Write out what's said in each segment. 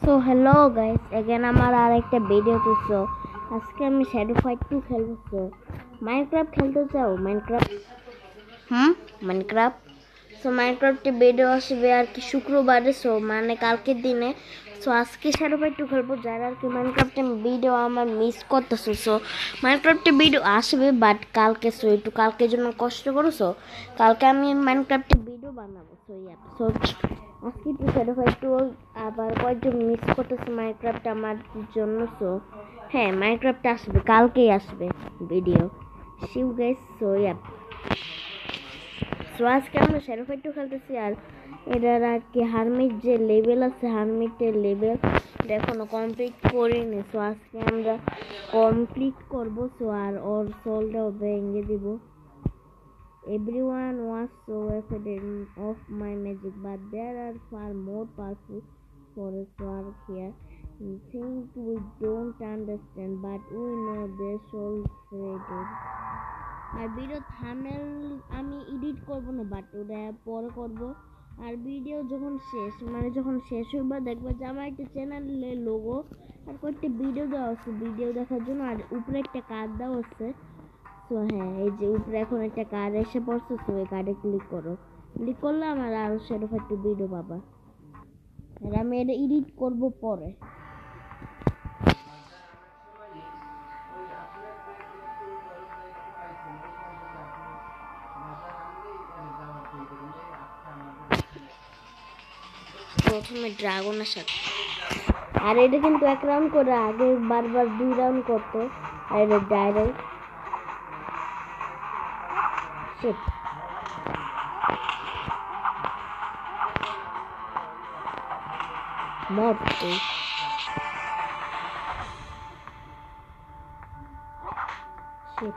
So hello guys, again আমার আরেকটা video তো সো আজকে আমি শ্যাডো ফাইট 2 খেলবো। সো মাইনক্রাফট খেলতে চাও? মাইনক্রাফট সো মাইনক্রাফটে ভিডিও আসবে আর কি শুক্রবারে, সো মানে কালকের দিনে। সো আজকে শ্যাডো ফাইট 2 খেলবো। যারা আর কি মাইনক্রাফটে ভিডিও আমার মিস করতেছো, সো মাইনক্রাফটে ভিডিও আসবে বাট কালকে। সো একটু কালকের জন্য কষ্ট করো। সো কালকে আমি মাইনক্রাফটে ভিডিও বানাবো। সো সো আজকে একটু শ্যাডো ফাইট 2 আবার কয়েকজন মিস করতেছে মাইনক্রাফট আমার জন্য। সো হ্যাঁ, মাইনক্রাফট আসবে, কালকেই আসবে video. See you guys. So so আজকে আমরা শ্যাডো ফাইট 2 খেলতেছি। আর এটার আর কি হারমিট যে লেভেল আছে, হারমিটের লেভেল এখনো কমপ্লিট করিনি। সো আজকে আমরা কমপ্লিট করবো। সো আর ওর সোলটাও ভেঙে দিব। Everyone was so afraid of my magic, but there are far more powerful forests work here. Things we don't understand, but we know they soul created. আর video thumbnail আমি edit করব না, but ওটা পরে করব। আর video যখন শেষ হইবা দেখবা যে আমার একটা চ্যানেলের লোগো আর কয়েকটা ভিডিও দেওয়া আছে ভিডিও দেখার জন্য, আর উপরে একটা কার্ড দেওয়া আছে। তো হ্যাঁ, এই যে উপরে এখন একটা কার্ড এসে পড়ছে। তো এই কার্ডে ক্লিক করলে আমার আরো শ্যাডো ফাইট ভিডিও পাবা। আর আমি এটা এডিট করব পরে। প্রথমে ড্রাগনের সাথে, আর এটা কিন্তু 1 রাউন্ড করে, আগে বারবার 2 রাউন্ড করতো। আর এটা ডাইরেক্ট শিট। মরতে শিট।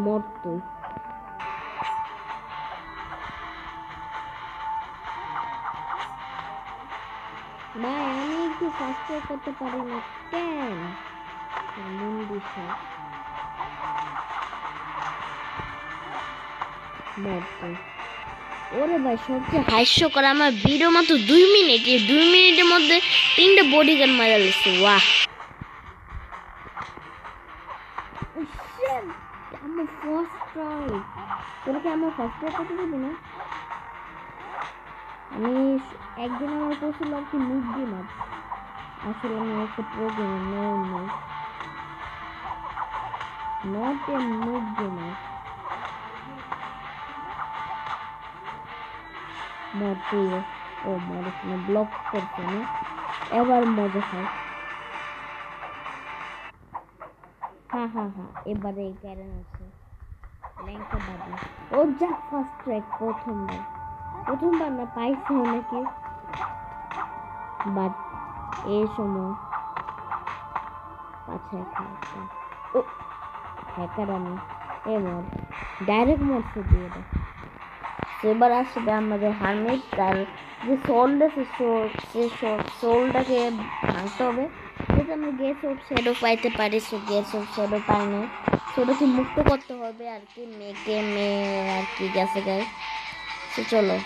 মরতে ভাই, আমি একটু ফাস্ট করতে পারি না কেন? মন বিষয় মরতে। ওরে ভাই, সবচেয়ে হাস্যকর, আমার ভিডিও মাত্র 2 মিনিট, এই 2 মিনিটের মধ্যে 3টা বডিগার্ড মারা গেছে। ওয়াহ, আমার ফার্স্ট ট্রাই। তোরা কি আমার ফার্স্ট ট্রাই করতে দিবি না? আমি একদিন আমার পড়ছিল আর কি মুভ গেমার। আসলে আমি একটা programme not a move gamer. মরতে ও মরস না, ব্লক করছে না, এবার মজা খায়। হ্যাঁ, এবারে এই ক্যারেন আছে ল্যাংটা বাদি। ও যা ফার্স্ট ট্র্যাক, প্রথমবার না পাইছে অনেকে, বাট এই সময় পাছে খাচ্ছে। ও হ্যাকার আমি মর ডাইরেক্ট মরছে দিয়ে দেয়। এবার আসবে আমাদের হারমিট। তার যে সোলটা সোলটাকে ভাঙতে হবে, যেটা আমি গেস অফ শ্যাডো পাইতে পারি। সো গেস অফ শ্যাডো পাই না, ওটাকে মুক্ত করতে হবে আর কি, মেয়ে আর কি গেছে গাইস। তো চলো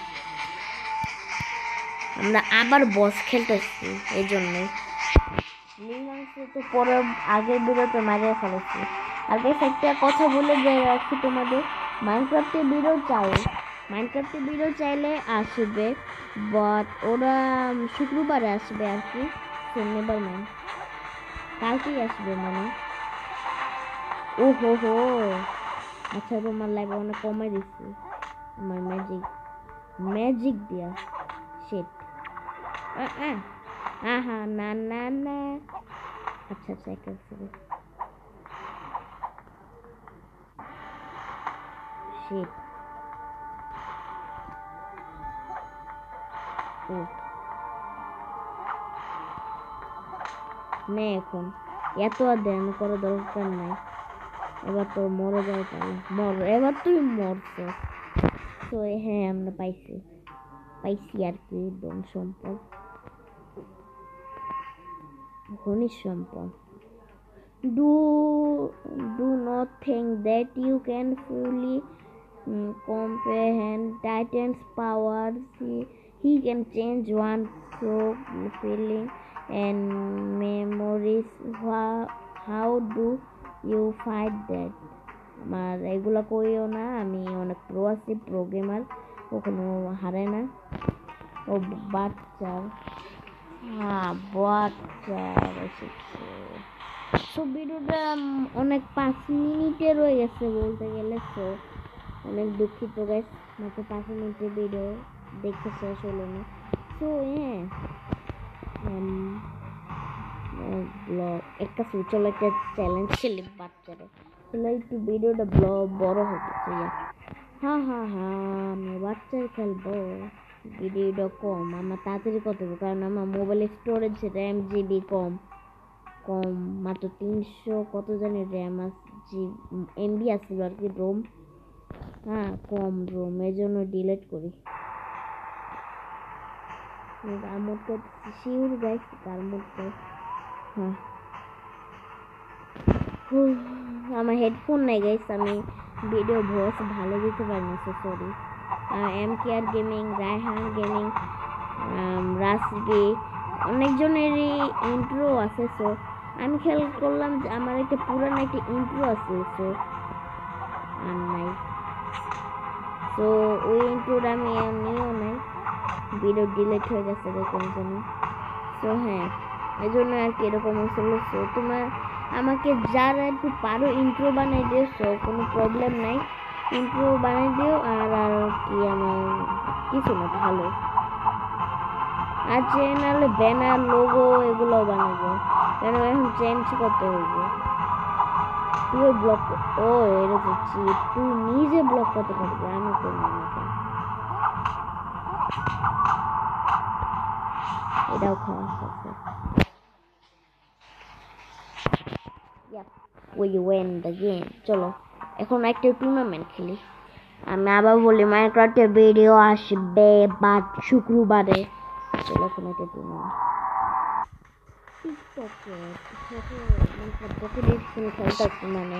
আমরা আবার বস খেলতেছি। এই জন্যই তো পরে আগের ভিডিওতে মারিয়ে ফেলেছি। আর গাইস একটা কথা বলে রাখি তোমাদের, মাইনক্রাফটে ভিডিও চাইলে আসবে, বাট ওরা শুক্রবারে আসবে আর কি। নেভার মাইন্ড, কালকেই আসবে মানে। ও হো আচ্ছা, তোমার লাইভে অনেক কমাই দিচ্ছি আমার ম্যাজিক দিয়া। শিট। না আচ্ছা একটা সেকেন্ড। শিট। ও নে, এখন এত আর ধ্যান করার দরকার নাই। এবার তো মরে যাওয়া পারে, এবার তুই মরছ। তো হ্যাঁ, আমরা পাইছি আর কি ধন সম্পদ। খনিজ সম্পদ। Do do not think that you can fully comprehend Titan's powers. He can change one through feeling and memories. How do you fight that? আমার এগুলো করিও না, আমি অনেক প্রো আছি, প্রো গেমার, কখনো হারে না। ও বাচ্চার, হ্যাঁ বাচ্চার এসেছে। সো ভিডিওটা অনেক 5 মিনিটের হয়ে গেছে বলতে গেলে। সো অনেক দুঃখিত গাইস, মাত্র 5 মিনিটের ভিডিও দেখতে শেষ হলো না। সো হ্যাঁ, ব্লগ একটা চলো একটা চ্যালেঞ্জ খেলি বাচ্চারা, তাহলে একটু ভিডিওটা বড় হতেছে। হ্যাঁ আমি বাচ্চার খেলবো, ভিডিওটা কম, আমার তাড়াতাড়ি কত হবে, কারণ আমার মোবাইলের স্টোরেজ র্যাম জিবি কম, মাত্র 300 কত জানি র্যাম আছে, এমবি আসছিল আর কি, রোম, হ্যাঁ কম রোম, এই জন্য ডিলিট করি। আমার তো শিওর গাইস কারমুটে, হ্যাঁ আমার হেডফোন নাই গাইস, আমি ভিডিও ভয়েস ভালো দিতে পারি না, so sorry. MKR gaming, Raihan gaming, রাসবি, অনেকজনেরই ইন্ট্রো আছে। সো আমি খেয়াল করলাম যে আমার একটা পুরানো একটা ইন্ট্রো আছে, সো নাই, সো ওই ইন্ট্রোটা আমি নিয়েও নাই, ভিডিও ডিলিট হয়ে গেছে কোন জন্য। সো হ্যাঁ, এই জন্য আর কি এরকম হয়েছিল। সো তোমার আমাকে যারা একটু পারো ইন্ট্রো বানাই দিও, সো কোনো প্রবলেম নাই, ইন্ট্রো বানাই দিও। আর কি আমার কিছু না, ভালো আর চ্যানেলে ব্যানার লোগো এগুলো বানাবো, কেন এখন চেঞ্জ করতে হইবে। তুই ব্লক, ও এটা হচ্ছে তুই নিজে ব্লক করতে পারবি, আমি করবো না, এটাও খাওয়া হচ্ছে। We win the game. চলো এখন একটা টুর্নামেন্ট খেলি। আমি আবার বলি মাইনক্রাফটের ভিডিও আসবে শুক্রবারে। চলো এখন একটা টুর্নামেন্ট খেলতে, মানে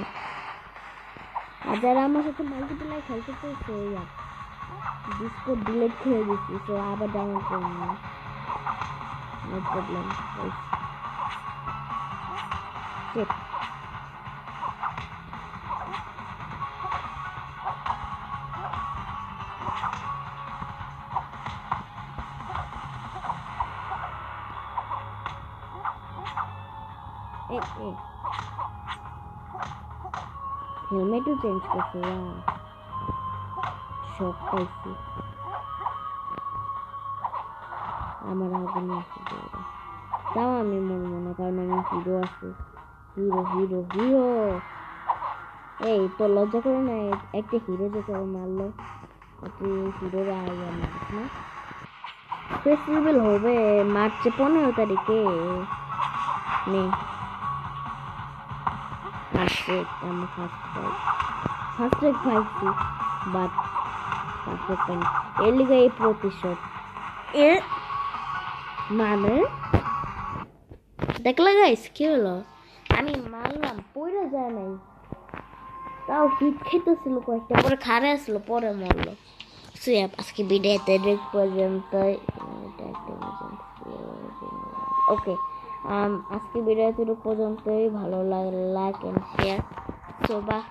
আর যারা আমার সাথে মাল্টিপ্লেয়ার খেলতে চাইছে, ডিসকর্ড ডিলিট করে দিচ্ছি, তো আবার ডাউনলোড করে নিই, নো প্রবলেম। হেলমেটও চেঞ্জ করছে, শক পাইছি, আমার আগে নিয়ে তাও আমি মরবো না, কারণ আমি হিরো আছি, হিরো। এই তো লজ্জা করে না, একটা হিরো যে করে মারলো, তুই হিরোর আগে মারিস না। ফেস্টিভ্যাল হবে মার্চে 15 তারিখে, নে আসছে, আমি ফার্স্ট ট্র্যাক পাইছি, বাট ফার্স্ট ট্র্যাক পাইনি, এর লিগে এই প্রতিশোধ এর মানে দেখলে গাইস কি হলো, আমি মারলাম পড়ে যায় নাই, তাও হিট খেতেছিল কয়েকটা, পরে খারে আসলো, পরে মরলো। আজকে ভিডিওতে পর্যন্ত, ওকে আজকে ভিডিওতে পর্যন্তই, ভালো লাগলে like and share, so by.